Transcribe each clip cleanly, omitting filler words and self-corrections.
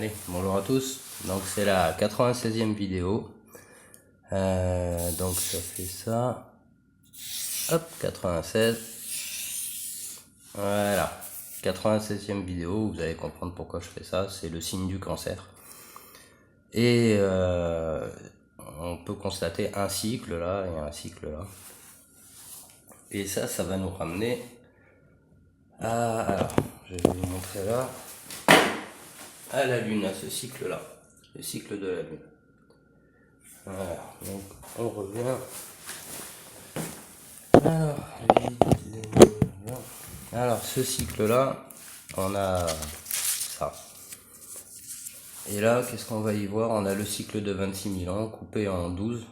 Allez, bonjour à tous. Donc c'est la 96e vidéo. Donc ça fait ça. Hop, 96. Voilà. 96e vidéo, vous allez comprendre pourquoi je fais ça. C'est le signe du cancer. Et on peut constater un cycle là et un cycle là. Et ça va nous ramener à... Alors, je vais vous montrer là. À la Lune, à ce cycle-là, le cycle de la Lune. Voilà, donc on revient. Alors ce cycle-là, on a ça. Et là, qu'est-ce qu'on va y voir? On a le cycle de 26 000 ans coupé en 12.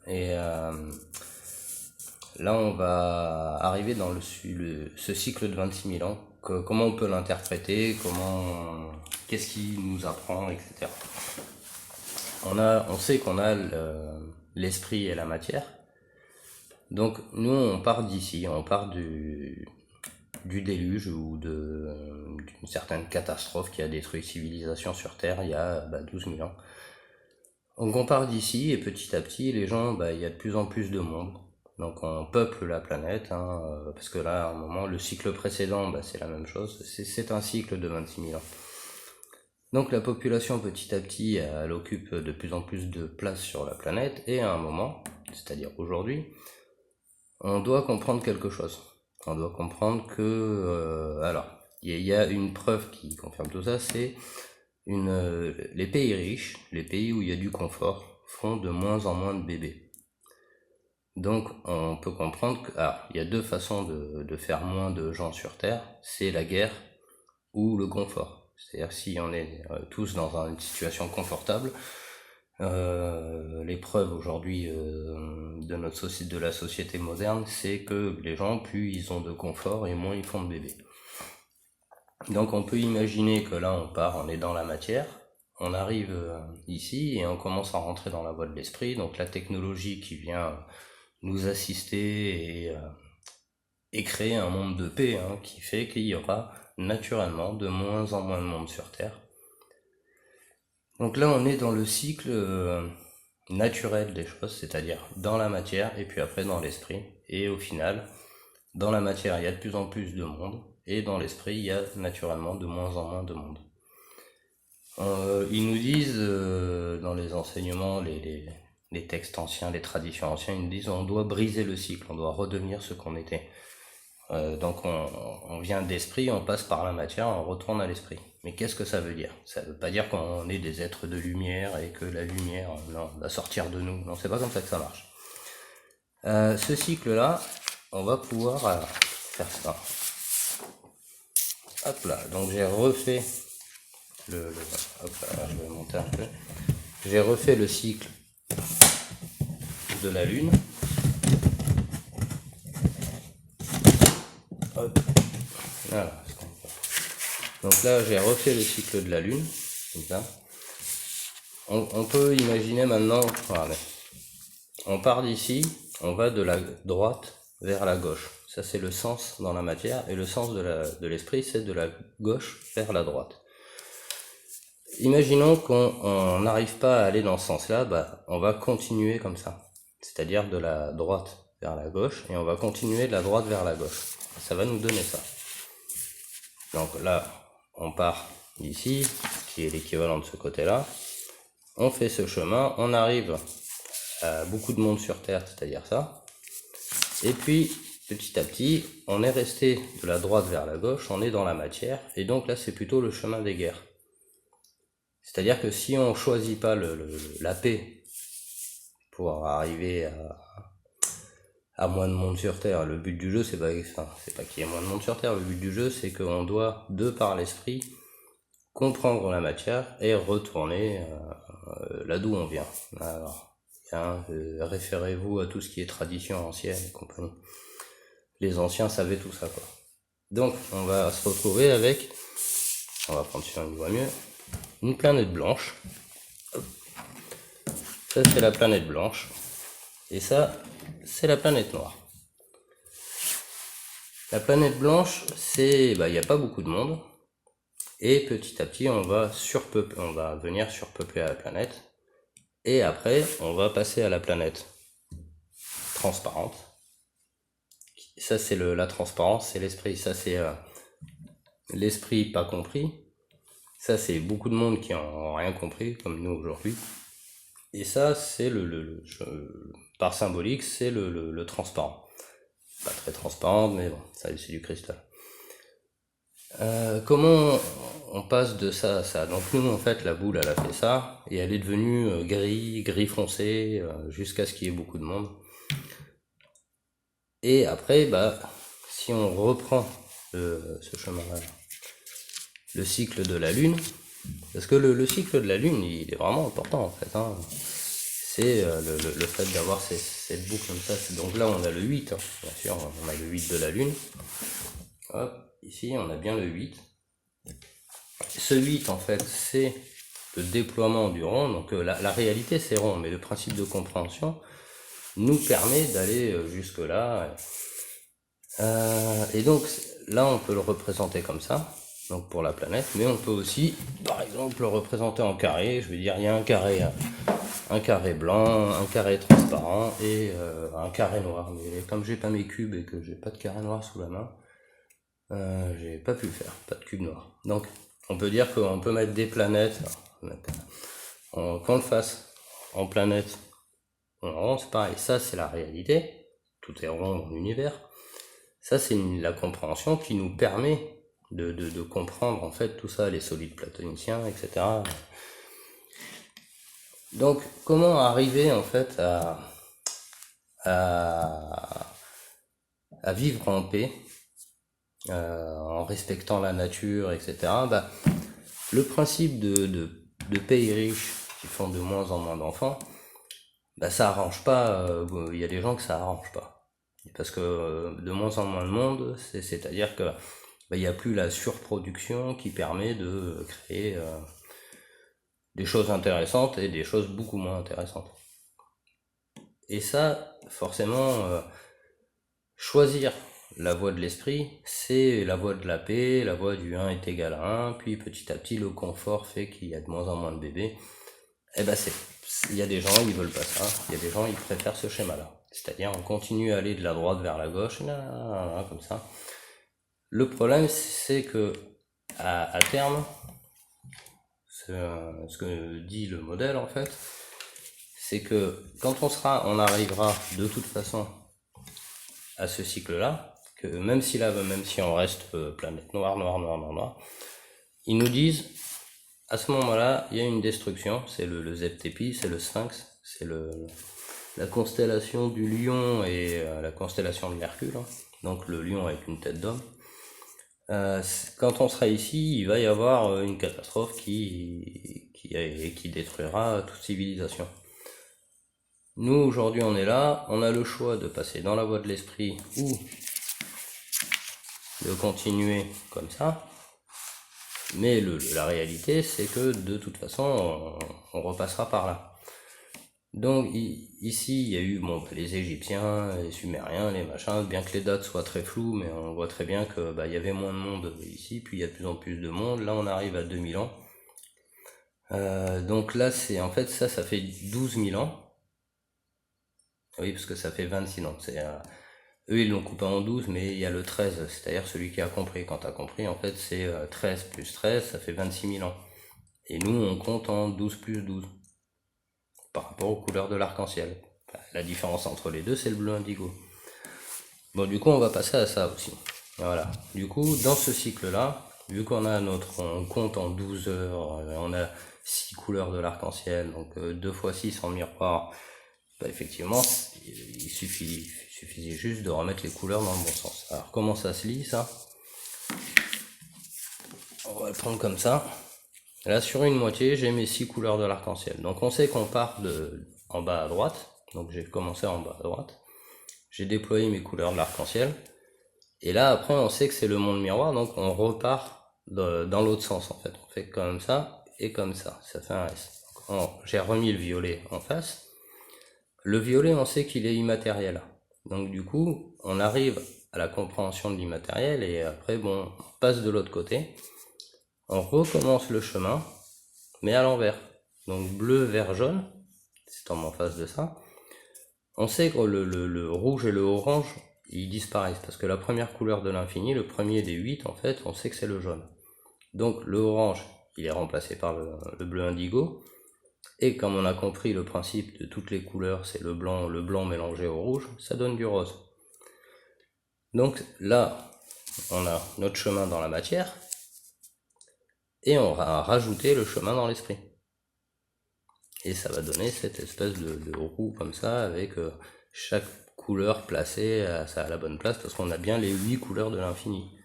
Et là, on va arriver dans ce cycle de 26 000 ans. Comment on peut l'interpréter, qu'est-ce qui nous apprend, etc. On sait qu'on a l'esprit et la matière. Donc nous, on part d'ici, on part du déluge ou d'une certaine catastrophe qui a détruit civilisation sur Terre il y a 12 000 ans. Donc on part d'ici et petit à petit, les gens, il y a de plus en plus de monde. Donc on peuple la planète, parce que là, à un moment, le cycle précédent, c'est la même chose. C'est un cycle de 26 000 ans. Donc la population, petit à petit, elle occupe de plus en plus de place sur la planète. Et à un moment, c'est-à-dire aujourd'hui, on doit comprendre quelque chose. On doit comprendre que... alors, il y a une preuve qui confirme tout ça, c'est les pays riches, les pays où il y a du confort, font de moins en moins de bébés. Donc on peut comprendre qu'il y a deux façons de faire moins de gens sur Terre, c'est la guerre ou le confort. C'est-à-dire si on est tous dans une situation confortable, les preuves aujourd'hui de la société moderne, c'est que les gens, plus ils ont de confort et moins ils font de bébés. Donc on peut imaginer que là on est dans la matière, on arrive ici et on commence à rentrer dans la voie de l'esprit, donc la technologie qui vient nous assister et créer un monde de paix, qui fait qu'il y aura naturellement de moins en moins de monde sur Terre. Donc là on est dans le cycle naturel des choses, c'est-à-dire dans la matière et puis après dans l'esprit. Et au final, dans la matière il y a de plus en plus de monde et dans l'esprit il y a naturellement de moins en moins de monde. Ils nous disent dans les enseignements, les textes anciens, les traditions anciennes, ils nous disent on doit briser le cycle, on doit redevenir ce qu'on était. Donc on vient d'esprit, on passe par la matière, on retourne à l'esprit. Mais qu'est-ce que ça veut dire? Ça veut pas dire qu'on est des êtres de lumière et que la lumière va sortir de nous. Non, c'est pas comme ça que ça marche. Ce cycle-là, on va pouvoir faire ça. Hop là, donc j'ai refait hop là, je vais monter un peu. J'ai refait le cycle de la Lune. Hop. Voilà. Donc là, j'ai refait le cycle de la Lune. Comme ça. On peut imaginer maintenant, voilà, on part d'ici, on va de la droite vers la gauche. Ça, c'est le sens dans la matière, et le sens de l'esprit, c'est de la gauche vers la droite. Imaginons qu'on n'arrive pas à aller dans ce sens-là, on va continuer comme ça. C'est-à-dire de la droite vers la gauche, et on va continuer de la droite vers la gauche. Ça va nous donner ça. Donc là, on part d'ici, qui est l'équivalent de ce côté-là. On fait ce chemin, on arrive à beaucoup de monde sur Terre, c'est-à-dire ça. Et puis, petit à petit, on est resté de la droite vers la gauche, on est dans la matière, et donc là, c'est plutôt le chemin des guerres. C'est-à-dire que si on choisit pas la paix pour arriver à moins de monde sur Terre, le but du jeu, c'est pas qu'il y ait moins de monde sur Terre, le but du jeu, c'est qu'on doit, de par l'esprit, comprendre la matière et retourner là d'où on vient. Alors, référez-vous à tout ce qui est tradition ancienne et compagnie. Les anciens savaient tout ça, quoi. Donc, on va se retrouver avec, on va prendre sur une voie mieux, une planète blanche. Ça, c'est la planète blanche. Et ça, c'est la planète noire. La planète blanche, c'est, il n'y a pas beaucoup de monde. Et petit à petit, on va venir surpeupler la planète. Et après, on va passer à la planète transparente. Ça, c'est la transparence, c'est l'esprit. Ça, c'est l'esprit pas compris. Ça, c'est beaucoup de monde qui n'ont rien compris, comme nous aujourd'hui. Et ça, c'est par symbolique, c'est le transparent. Pas très transparent, mais bon, ça, c'est du cristal. Comment on passe de ça à ça? Donc nous, en fait, la boule, elle a fait ça, et elle est devenue gris foncé, jusqu'à ce qu'il y ait beaucoup de monde. Et après, si on reprend ce chemin-là, le cycle de la Lune, parce que le cycle de la Lune, il est vraiment important, en fait, hein. C'est le fait d'avoir cette boucle comme ça. Donc là, on a le 8, hein. Bien sûr, on a le 8 de la Lune. Hop, ici, on a bien le 8. Ce 8, en fait, c'est le déploiement du rond. Donc la réalité, c'est rond, mais le principe de compréhension nous permet d'aller jusque-là. Et donc, là, on peut le représenter comme ça, donc pour la planète, mais on peut aussi, par exemple, le représenter en carré. Je veux dire, il y a un carré blanc, un carré transparent et un carré noir. Mais comme j'ai pas mes cubes et que j'ai pas de carré noir sous la main, j'ai pas pu le faire, pas de cube noir. Donc on peut dire qu'on peut mettre des planètes, qu'on le fasse en planète, en rond, c'est pareil. Ça, c'est la réalité, tout est rond dans l'univers. Ça, c'est la compréhension qui nous permet de comprendre en fait tout ça, les solides platoniciens, etc. Donc, comment arriver en fait à vivre en paix, en respectant la nature, etc. Le principe de pays riches qui font de moins en moins d'enfants, ça arrange pas. Il y a des gens que ça arrange pas, parce que de moins en moins de monde, c'est-à-dire que il n'y a plus la surproduction qui permet de créer des choses intéressantes et des choses beaucoup moins intéressantes. Et ça, forcément, choisir la voie de l'esprit, c'est la voie de la paix, la voie du 1 est égal à 1, puis petit à petit, le confort fait qu'il y a de moins en moins de bébés. Il y a des gens, ils veulent pas ça, il y a des gens, ils préfèrent ce schéma-là. C'est-à-dire, on continue à aller de la droite vers la gauche, comme ça. Le problème, c'est que, à terme, ce que dit le modèle, en fait, c'est que quand on arrivera de toute façon à ce cycle-là, que même si on reste planète noire, ils nous disent, à ce moment-là, il y a une destruction, c'est le Zeptépi, c'est le Sphinx, c'est la constellation du lion et la constellation de Mercure, hein. Donc le lion avec une tête d'homme. Quand on sera ici, il va y avoir une catastrophe qui détruira toute civilisation. Nous, aujourd'hui, on est là, on a le choix de passer dans la voie de l'esprit ou de continuer comme ça. Mais la réalité, c'est que de toute façon, on repassera par là. Donc ici, il y a eu les Égyptiens, les Sumériens, les machins, bien que les dates soient très floues, mais on voit très bien que il y avait moins de monde ici, puis il y a de plus en plus de monde. Là, on arrive à 2000 ans. Donc là, en fait, ça fait 12 000 ans. Oui, parce que ça fait 26 ans. Eux, ils l'ont coupé en 12, mais il y a le 13, c'est-à-dire celui qui a compris. Quand tu as compris, en fait, c'est 13 plus 13, ça fait 26 000 ans. Et nous, on compte en 12 plus 12, par rapport aux couleurs de l'arc-en-ciel. La différence entre les deux, c'est le bleu indigo. Bon, du coup, on va passer à ça aussi. Voilà. Du coup, dans ce cycle-là, vu qu'on on compte en 12 heures, on a 6 couleurs de l'arc-en-ciel, donc 2 fois 6 en miroir, effectivement, il suffisait juste de remettre les couleurs dans le bon sens. Alors, comment ça se lit, ça? On va le prendre comme ça. Là, sur une moitié, j'ai mes 6 couleurs de l'arc-en-ciel. Donc, on sait qu'on part en bas à droite. Donc, j'ai commencé en bas à droite. J'ai déployé mes couleurs de l'arc-en-ciel. Et là, après, on sait que c'est le monde miroir. Donc, on repart dans l'autre sens, en fait. On fait comme ça et comme ça. Ça fait un S. J'ai remis le violet en face. Le violet, on sait qu'il est immatériel. Donc du coup, on arrive à la compréhension de l'immatériel et après, on passe de l'autre côté. on recommence le chemin, mais à l'envers. Donc bleu, vert, jaune, c'est en face de ça. On sait que le rouge et le orange, ils disparaissent, parce que la première couleur de l'infini, le premier des 8, en fait, on sait que c'est le jaune. Donc le orange, il est remplacé par le bleu indigo, et comme on a compris le principe de toutes les couleurs, c'est le blanc mélangé au rouge, ça donne du rose. Donc là, on a notre chemin dans la matière, et on va rajouter le chemin dans l'esprit. Et ça va donner cette espèce de roue comme ça, avec chaque couleur placée à la bonne place, parce qu'on a bien les 8 couleurs de l'infini.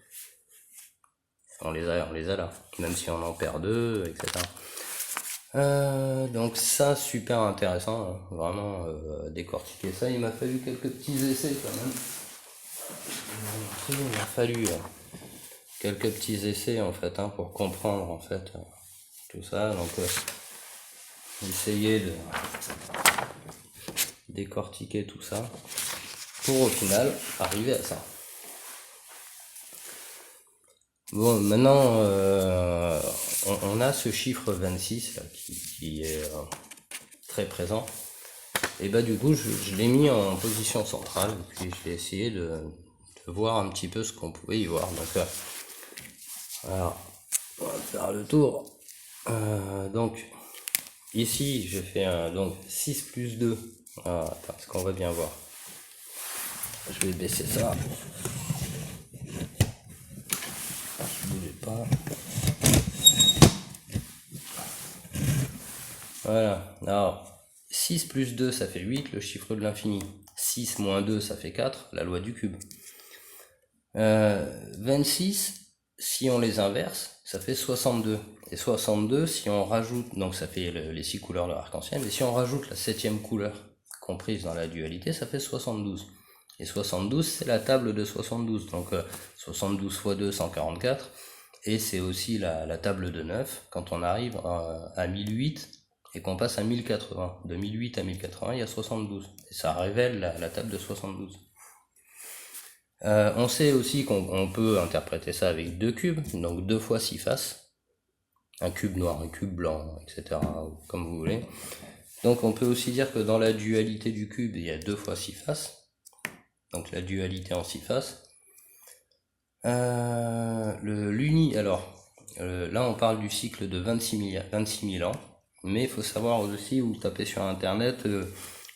On les a là, même si on en perd 2, etc. Donc ça, super intéressant, hein, vraiment décortiquer ça. Il m'a fallu quelques petits essais quand même. Il m'a fallu quelques petits essais en fait, hein, pour comprendre en fait tout ça. Donc essayer de décortiquer tout ça pour au final arriver à ça. Bon, maintenant on a ce chiffre 26 là, qui est très présent, et bah du coup je l'ai mis en position centrale, et puis je vais essayer de voir un petit peu ce qu'on pouvait y voir. Donc alors on va faire le tour. Donc ici j'ai fait donc 6 plus 2. Attends, est-ce qu'on va bien voir? Je vais baisser ça. Pas. Voilà, alors 6 plus 2 ça fait 8, le chiffre de l'infini. 6 moins 2 ça fait 4, la loi du cube. 26, si on les inverse, ça fait 62. Et 62, si on rajoute, donc ça fait les 6 couleurs de l'arc-en-ciel, et si on rajoute la 7e couleur comprise dans la dualité, ça fait 72. Et 72, c'est la table de 72, donc 72 x 2, 144. Et c'est aussi la table de 9, quand on arrive à 1008 et qu'on passe à 1080. De 1008 à 1080, il y a 72. Et ça révèle la table de 72. On sait aussi qu'on peut interpréter ça avec 2 cubes, donc 2 fois 6 faces. Un cube noir, un cube blanc, etc. Comme vous voulez. Donc on peut aussi dire que dans la dualité du cube, il y a 2 fois 6 faces. Donc la dualité en 6 faces. Là on parle du cycle de 26 000 ans, mais il faut savoir aussi, vous tapez sur internet,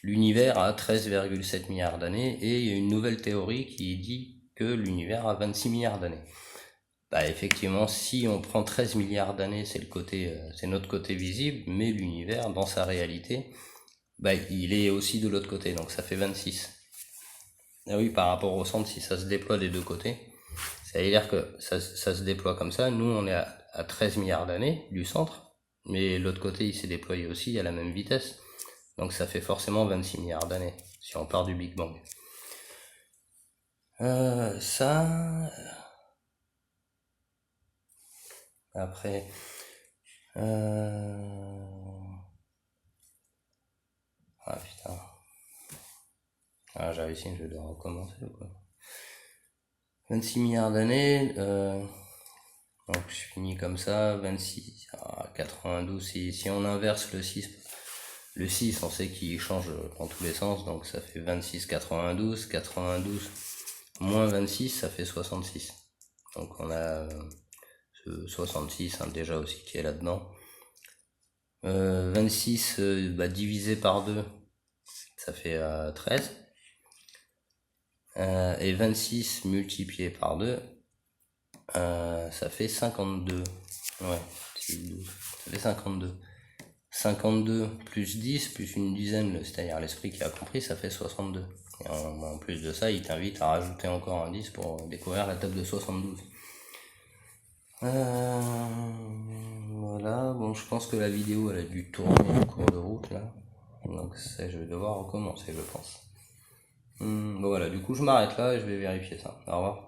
l'univers a 13,7 milliards d'années, et il y a une nouvelle théorie qui dit que l'univers a 26 milliards d'années. Bah effectivement, si on prend 13 milliards d'années, c'est notre côté visible, mais l'univers, dans sa réalité, bah il est aussi de l'autre côté, donc ça fait 26. Ah oui, par rapport au centre, si ça se déploie des deux côtés, c'est-à-dire que ça se déploie comme ça. Nous, on est à 13 milliards d'années du centre, mais l'autre côté, il s'est déployé aussi à la même vitesse. Donc ça fait forcément 26 milliards d'années, si on part du Big Bang. Après... Ah putain. Ah, j'ai réussi, je dois recommencer ou quoi? 26 milliards d'années, donc je finis comme ça, 26, 92, si on inverse le 6 on sait qu'il change dans tous les sens, donc ça fait 26, 92, 92 moins 26, ça fait 66. Donc on a ce 66 hein, déjà aussi qui est là-dedans. 26 divisé par 2, ça fait 13. Et 26 multiplié par 2, ça fait 52. Ouais, ça fait 52. 52 plus 10 plus une dizaine, c'est-à-dire l'esprit qui a compris, ça fait 62. Et en plus de ça, il t'invite à rajouter encore un 10 pour découvrir la table de 72. Voilà, bon, je pense que la vidéo elle a dû tourner en cours de route là. Donc ça, je vais devoir recommencer, je pense. Bon voilà, du coup je m'arrête là et je vais vérifier ça. Au revoir.